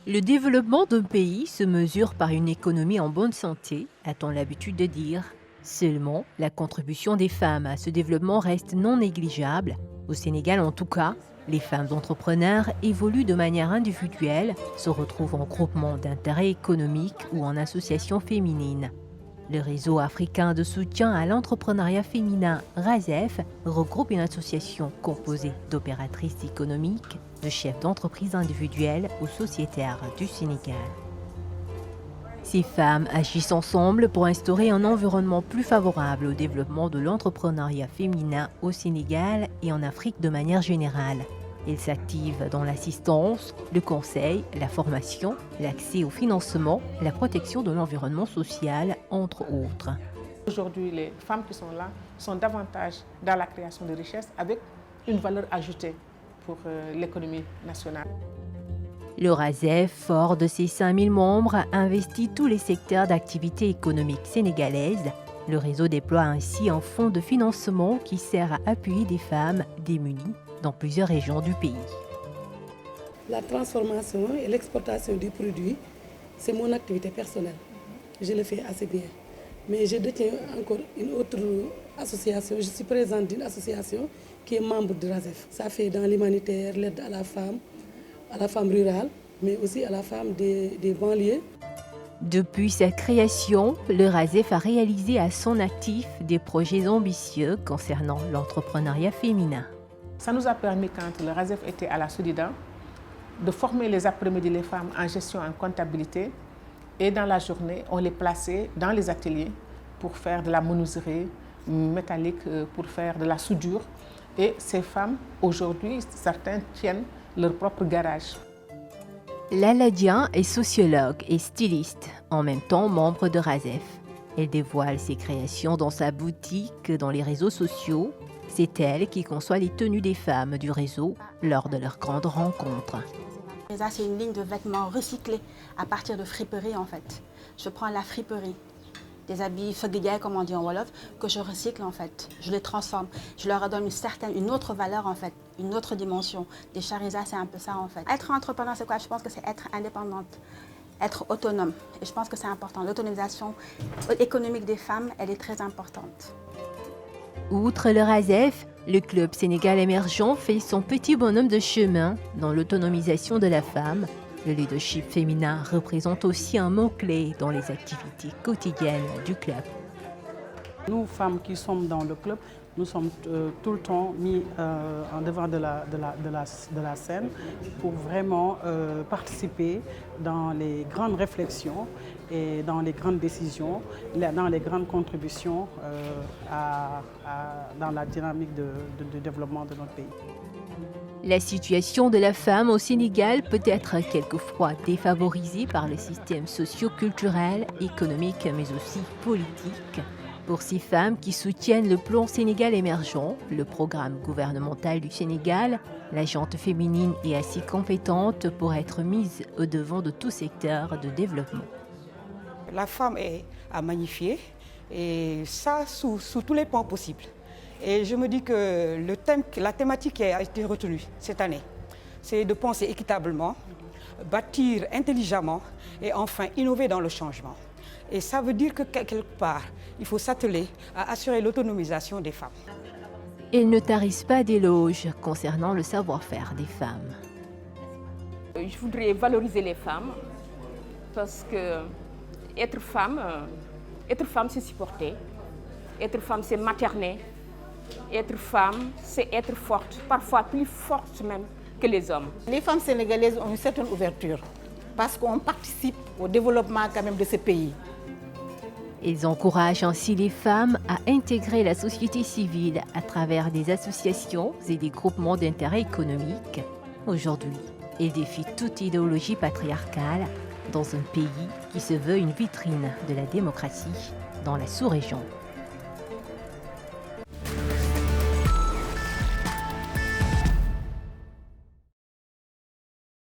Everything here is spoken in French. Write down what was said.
Le développement d'un pays se mesure par une économie en bonne santé, a-t-on l'habitude de dire. Seulement, la contribution des femmes à ce développement reste non négligeable. Au Sénégal en tout cas, les femmes entrepreneurs évoluent de manière individuelle, se retrouvent en groupement d'intérêts économiques ou en associations féminines. Le réseau africain de soutien à l'entrepreneuriat féminin RASEF regroupe une association composée d'opératrices économiques, de chefs d'entreprise individuels ou sociétaires du Sénégal. Ces femmes agissent ensemble pour instaurer un environnement plus favorable au développement de l'entrepreneuriat féminin au Sénégal et en Afrique de manière générale. Elles s'activent dans l'assistance, le conseil, la formation, l'accès au financement, la protection de l'environnement social, entre autres. Aujourd'hui, les femmes qui sont là sont davantage dans la création de richesses avec une valeur ajoutée pour l'économie nationale. Le RASEF, fort de ses 5000 membres, investit tous les secteurs d'activité économique sénégalaise. Le réseau déploie ainsi un fonds de financement qui sert à appuyer des femmes démunies dans plusieurs régions du pays. La transformation et l'exportation du produit, c'est mon activité personnelle. Je le fais assez bien. Mais je détiens encore une autre association. Je suis présidente d'une association qui est membre de RASEF. Ça fait dans l'humanitaire, l'aide à la femme rurale, mais aussi à la femme des banlieues. Depuis sa création, le RASEF a réalisé à son actif des projets ambitieux concernant l'entrepreneuriat féminin. Ça nous a permis, quand le RASEF était à la Soudidan, de former les après-midi les femmes en gestion en comptabilité. Et dans la journée, on les plaçait dans les ateliers pour faire de la menuiserie métallique, pour faire de la soudure. Et ces femmes, aujourd'hui, certains tiennent leur propre garage. Lala Dian est sociologue et styliste, en même temps membre de RASEF. Elle dévoile ses créations dans sa boutique, dans les réseaux sociaux. C'est elle qui conçoit les tenues des femmes du réseau lors de leurs grandes rencontres. Ça, c'est une ligne de vêtements recyclés à partir de friperies en fait. Je prends la friperie, des habits feuguillaires comme on dit en Wolof, que je recycle en fait. Je les transforme, je leur donne une autre valeur en fait, une autre dimension. Des charisas, c'est un peu ça en fait. Être entrepreneur, c'est quoi? Je pense que c'est être indépendante, être autonome. Et je pense que c'est important. L'autonomisation économique des femmes, elle est très importante. Outre le RASEF, le Club Sénégal émergent fait son petit bonhomme de chemin dans l'autonomisation de la femme. Le leadership féminin représente aussi un mot-clé dans les activités quotidiennes du club. Nous, femmes qui sommes dans le club, nous sommes tout le temps mis en devant de la scène pour vraiment participer dans les grandes réflexions et dans les grandes décisions, dans les grandes contributions dans la dynamique de développement de notre pays. La situation de la femme au Sénégal peut être quelquefois défavorisée par le système socio-culturel, économique mais aussi politique. Pour ces femmes qui soutiennent le plan Sénégal émergent, le programme gouvernemental du Sénégal, la gente féminine est assez compétente pour être mise au devant de tout secteur de développement. La femme est à magnifier, et ça sous tous les points possibles. Et je me dis que la thématique qui a été retenue cette année, c'est de penser équitablement, bâtir intelligemment et enfin innover dans le changement. Et ça veut dire que quelque part, il faut s'atteler à assurer l'autonomisation des femmes. Elles ne tarissent pas d'éloges concernant le savoir-faire des femmes. Je voudrais valoriser les femmes parce que être femme, c'est supporter. Être femme, c'est materner. Être femme, c'est être forte, parfois plus forte même que les hommes. Les femmes sénégalaises ont une certaine ouverture parce qu'on participe au développement quand même de ce pays. Ils encouragent ainsi les femmes à intégrer la société civile à travers des associations et des groupements d'intérêt économique. Aujourd'hui, ils défient toute idéologie patriarcale dans un pays qui se veut une vitrine de la démocratie dans la sous-région.